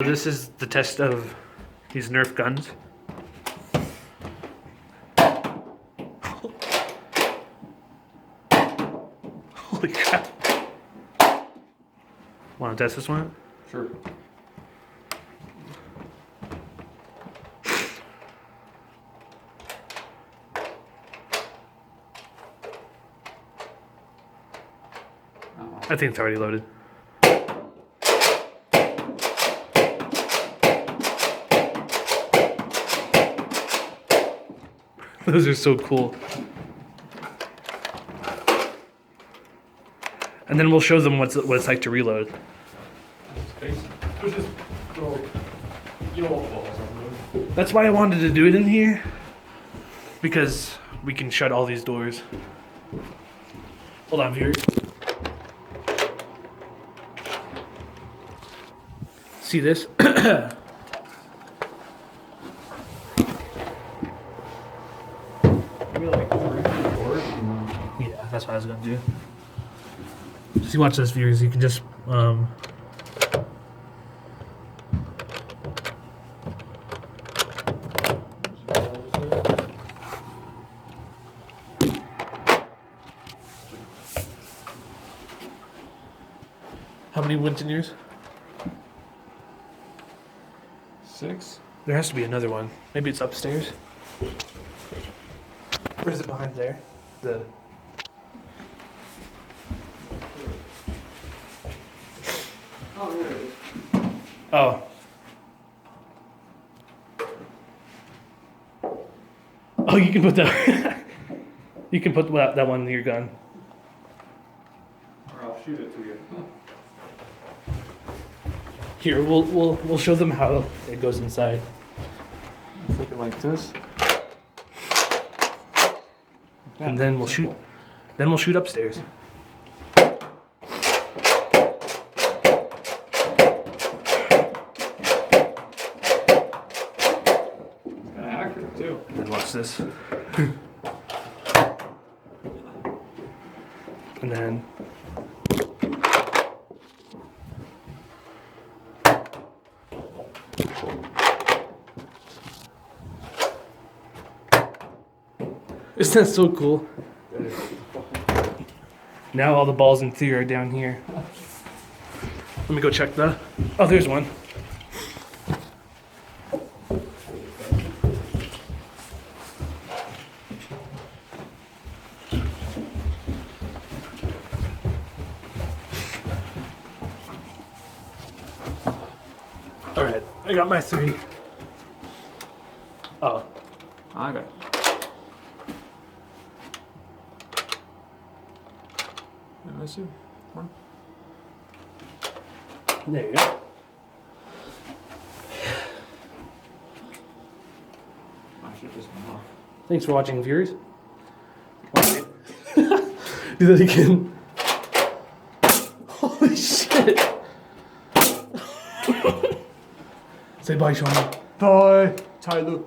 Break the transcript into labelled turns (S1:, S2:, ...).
S1: This is the test of these Nerf guns. Holy crap. Want to test this one?
S2: Sure.
S1: I think it's already loaded. Those are so cool. And then we'll show them what it's like to reload. That's why I wanted to do it in here, because we can shut all these doors. Hold on, viewers. See this? Yeah, that's what I was gonna do. Just you watch this, viewers. You can just How many Wintoneers?
S2: 6.
S1: There has to be another one. Maybe it's upstairs. Or is it behind there? The
S2: Oh, there it is.
S1: Oh. Oh, you can put that. You can put that one in your gun.
S2: Or I'll shoot it to you.
S1: Here, we'll show them how it goes inside.
S2: Flip it like this.
S1: And then we'll shoot. Then we'll shoot upstairs.
S2: Kind of accurate too.
S1: And then watch this. And then isn't that so cool? Now all the balls in theory are down here. Let me go check the. Oh, there's one. All right, I got my 3. Oh,
S2: I got it. Let me see. One.
S1: there you go.
S2: I should just come off.
S1: Thanks for watching, viewers. Do that again. Holy shit. Say bye, Sean.
S2: Bye, Tyler.